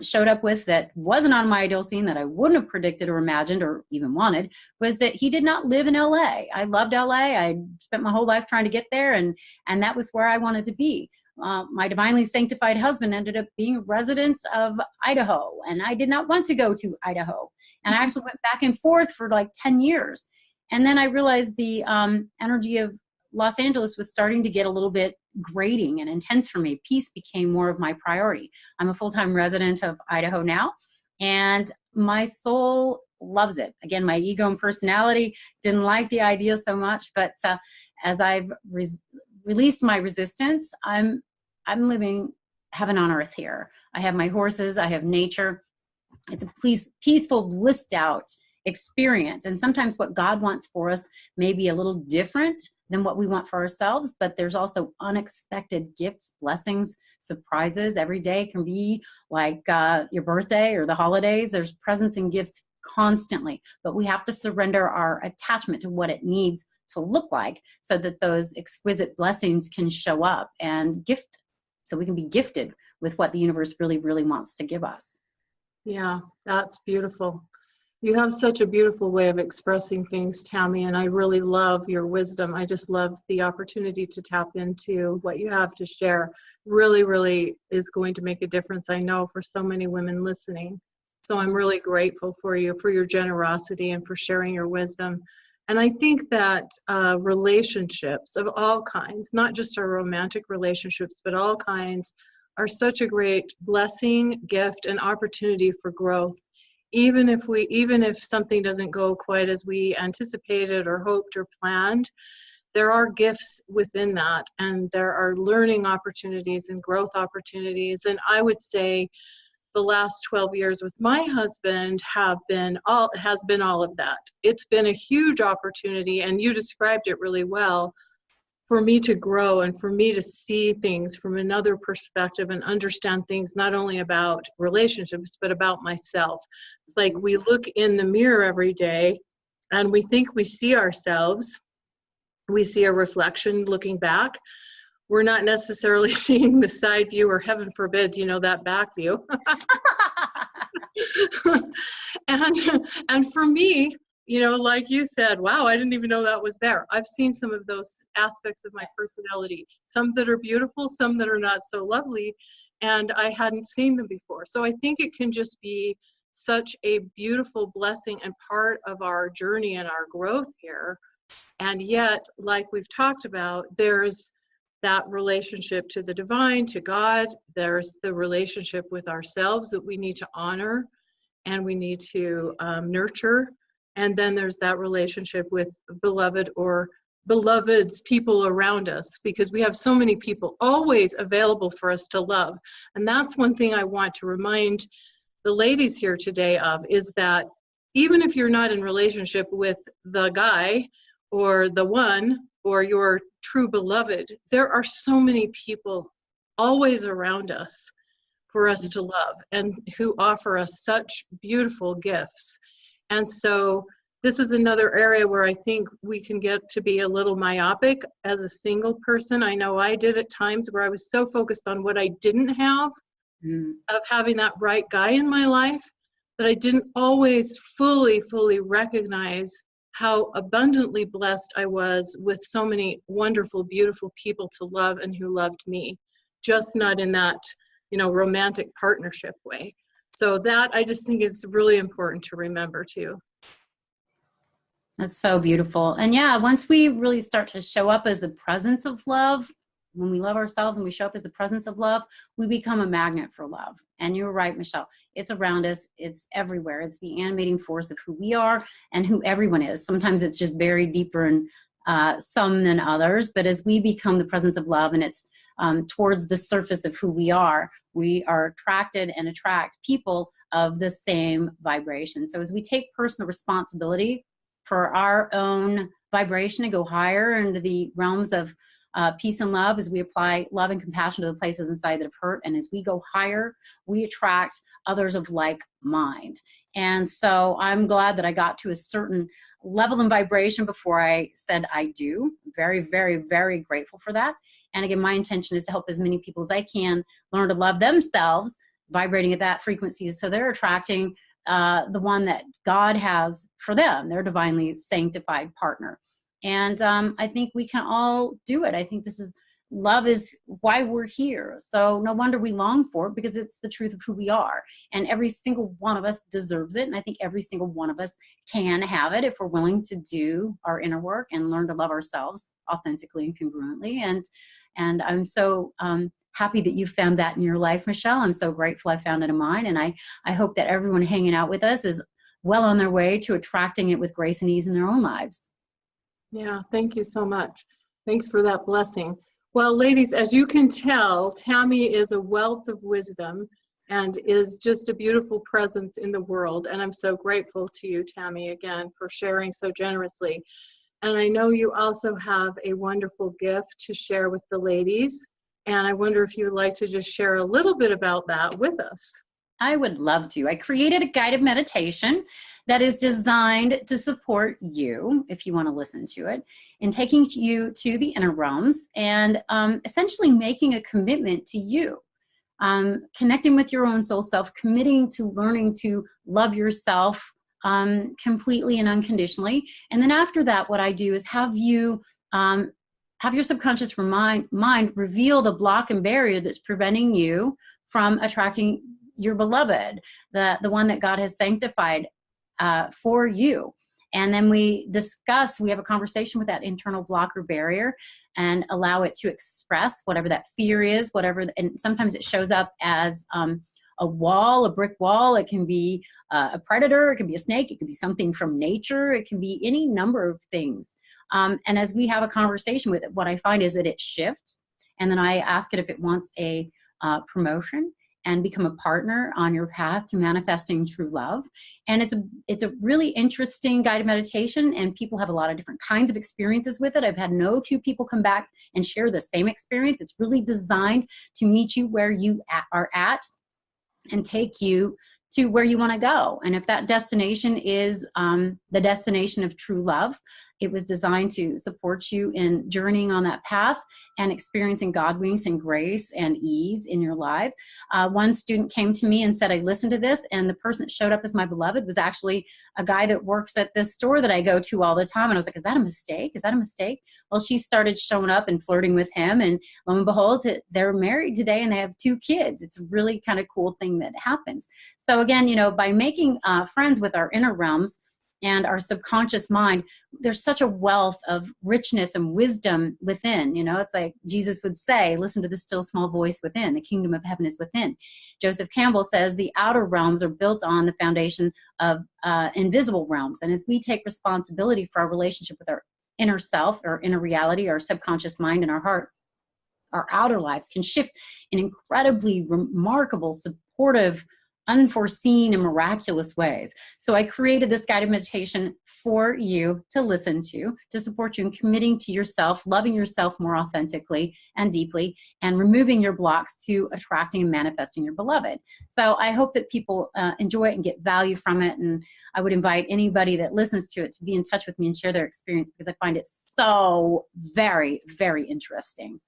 showed up with that wasn't on my ideal scene, that I wouldn't have predicted or imagined or even wanted, was that he did not live in LA. I loved LA. I spent my whole life trying to get there, and that was where I wanted to be. My divinely sanctified husband ended up being a resident of Idaho, and I did not want to go to Idaho. And I actually went back and forth for like 10 years. And then I realized the energy of Los Angeles was starting to get a little bit grating and intense for me. Peace became more of my priority. I'm a full-time resident of Idaho now, and my soul loves it. Again, my ego and personality didn't like the idea so much, but as I've released my resistance, I'm living heaven on earth here. I have my horses, I have nature. It's a peaceful, blissed out experience. And sometimes what God wants for us may be a little different than what we want for ourselves, but there's also unexpected gifts, blessings, surprises. Every day can be like your birthday or the holidays. There's presents and gifts constantly, but we have to surrender our attachment to what it needs to look like so that those exquisite blessings can show up and so we can be gifted with what the universe really, really wants to give us. Yeah, that's beautiful. You have such a beautiful way of expressing things, Tammy, and I really love your wisdom. I just love the opportunity to tap into what you have to share. Really, really is going to make a difference, I know, for so many women listening. So I'm really grateful for you, for your generosity and for sharing your wisdom. And I think that relationships of all kinds, not just our romantic relationships, but all kinds, are such a great blessing, gift, and opportunity for growth. Even if something doesn't go quite as we anticipated or hoped or planned, there are gifts within that, and there are learning opportunities and growth opportunities. And I would say the last 12 years with my husband has been all of that. It's been a huge opportunity, and you described it really well, for me to grow and for me to see things from another perspective and understand things not only about relationships, but about myself. It's like we look in the mirror every day and we think we see ourselves. We see a reflection looking back. We're not necessarily seeing the side view, or heaven forbid, that back view. And for me, like you said, wow, I didn't even know that was there. I've seen some of those aspects of my personality, some that are beautiful, some that are not so lovely, and I hadn't seen them before. So I think it can just be such a beautiful blessing and part of our journey and our growth here. And yet, like we've talked about, there's that relationship to the divine, to God. There's the relationship with ourselves that we need to honor and we need to nurture. And then there's that relationship with beloved or beloveds, people around us, because we have so many people always available for us to love. And that's one thing I want to remind the ladies here today of, is that even if you're not in relationship with the guy or the one or your true beloved, there are so many people always around us for us to love and who offer us such beautiful gifts. And so this is another area where I think we can get to be a little myopic as a single person. I know I did at times where I was so focused on what I didn't have, of having that right guy in my life, that I didn't always fully recognize how abundantly blessed I was with so many wonderful, beautiful people to love and who loved me, just not in that, romantic partnership way. So that I just think is really important to remember too. That's so beautiful. And yeah, once we really start to show up as the presence of love, when we love ourselves and we show up as the presence of love, we become a magnet for love. And you're right, Michelle. It's around us. It's everywhere. It's the animating force of who we are and who everyone is. Sometimes it's just buried deeper in some than others. But as we become the presence of love and it's towards the surface of who we are attracted and attract people of the same vibration. So as we take personal responsibility for our own vibration to go higher into the realms of peace and love, as we apply love and compassion to the places inside that have hurt, and as we go higher, we attract others of like mind. And so I'm glad that I got to a certain level and vibration before I said I do. Very, very, very grateful for that. And again, my intention is to help as many people as I can learn to love themselves, vibrating at that frequency, so they're attracting the one that God has for them, their divinely sanctified partner. And I think we can all do it. I think love is why we're here. So no wonder we long for it, because it's the truth of who we are. And every single one of us deserves it. And I think every single one of us can have it if we're willing to do our inner work and learn to love ourselves authentically and congruently. And I'm so happy that you found that in your life, Michelle. I'm so grateful I found it in mine. And I hope that everyone hanging out with us is well on their way to attracting it with grace and ease in their own lives. Yeah, thank you so much. Thanks for that blessing. Well, ladies, as you can tell, Tammy is a wealth of wisdom and is just a beautiful presence in the world. And I'm so grateful to you, Tammy, again, for sharing so generously. And I know you also have a wonderful gift to share with the ladies. And I wonder if you would like to just share a little bit about that with us. I would love to. I created a guided meditation that is designed to support you, if you want to listen to it, in taking you to the inner realms and essentially making a commitment to you, connecting with your own soul self, committing to learning to love yourself completely and unconditionally. And then after that, what I do is have your subconscious mind reveal the block and barrier that's preventing you from attracting your beloved, the one that God has sanctified for you. And then we have a conversation with that internal block or barrier and allow it to express whatever that fear is, and sometimes it shows up as a wall, a brick wall. It can be a predator, it can be a snake, it can be something from nature, it can be any number of things. And as we have a conversation with it, what I find is that it shifts. And then I ask it if it wants a promotion and become a partner on your path to manifesting true love. And it's a really interesting guided meditation, and people have a lot of different kinds of experiences with it. I've had no two people come back and share the same experience. It's really designed to meet you where you are at and take you to where you want to go. And if that destination is the destination of true love, it was designed to support you in journeying on that path and experiencing God winks and grace and ease in your life. One student came to me and said, I listened to this, and the person that showed up as my beloved was actually a guy that works at this store that I go to all the time. And I was like, is that a mistake? Is that a mistake? Well, she started showing up and flirting with him, and lo and behold, they're married today and they have 2 kids. It's a really kind of cool thing that happens. So again, by making friends with our inner realms and our subconscious mind, there's such a wealth of richness and wisdom within. It's like Jesus would say, listen to the still small voice within. The kingdom of heaven is within. Joseph Campbell says the outer realms are built on the foundation of invisible realms. And as we take responsibility for our relationship with our inner self, our inner reality, our subconscious mind, and our heart, our outer lives can shift in incredibly remarkable, supportive unforeseen and miraculous ways. So I created this guided meditation for you to listen to support you in committing to yourself, loving yourself more authentically and deeply, and removing your blocks to attracting and manifesting your beloved. So I hope that people enjoy it and get value from it. And I would invite anybody that listens to it to be in touch with me and share their experience, because I find it so very, very interesting.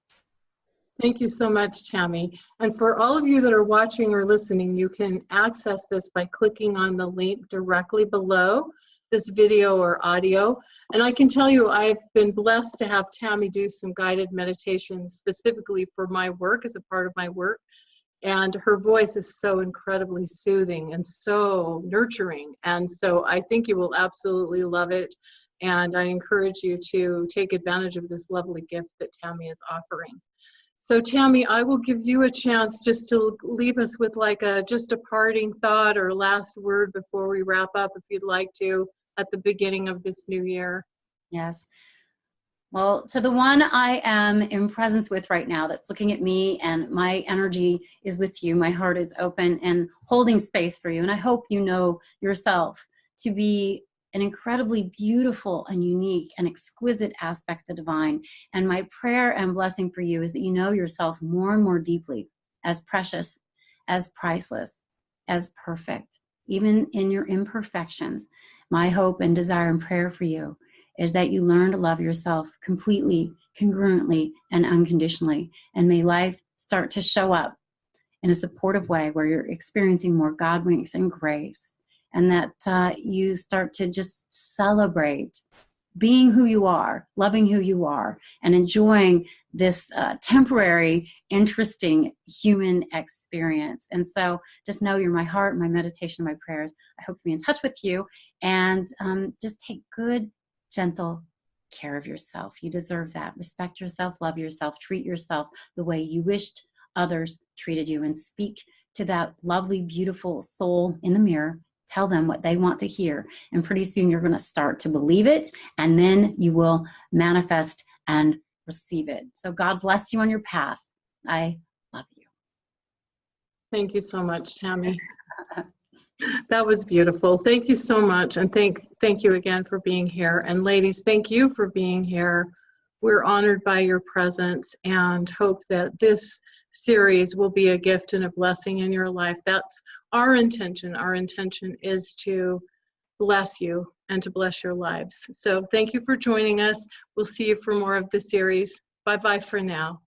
Thank you so much, Tammy. And for all of you that are watching or listening, you can access this by clicking on the link directly below this video or audio. And I can tell you, I've been blessed to have Tammy do some guided meditations specifically for my work, as a part of my work. And her voice is so incredibly soothing and so nurturing. And so I think you will absolutely love it. And I encourage you to take advantage of this lovely gift that Tammy is offering. So Tammy, I will give you a chance just to leave us with like just a parting thought or last word before we wrap up, if you'd like to, at the beginning of this new year. Yes. Well, to the one I am in presence with right now that's looking at me, and my energy is with you, my heart is open and holding space for you. And I hope you know yourself to be an incredibly beautiful and unique and exquisite aspect of the divine. And my prayer and blessing for you is that you know yourself more and more deeply as precious, as priceless, as perfect, even in your imperfections. My hope and desire and prayer for you is that you learn to love yourself completely, congruently, and unconditionally. And may life start to show up in a supportive way where you're experiencing more God winks and grace. And that you start to just celebrate being who you are, loving who you are, and enjoying this temporary, interesting human experience. And so just know you're my heart, my meditation, my prayers. I hope to be in touch with you. And just take good, gentle care of yourself. You deserve that. Respect yourself, love yourself, treat yourself the way you wished others treated you, and speak to that lovely, beautiful soul in the mirror. Tell them what they want to hear. And pretty soon you're going to start to believe it, and then you will manifest and receive it. So God bless you on your path. I love you. Thank you so much, Tammy. That was beautiful. Thank you so much. And thank you again for being here. And ladies, thank you for being here. We're honored by your presence and hope that this series will be a gift and a blessing in your life. That's our intention. Our intention is to bless you and to bless your lives. So thank you for joining us. We'll see you for more of the series. Bye-bye for now.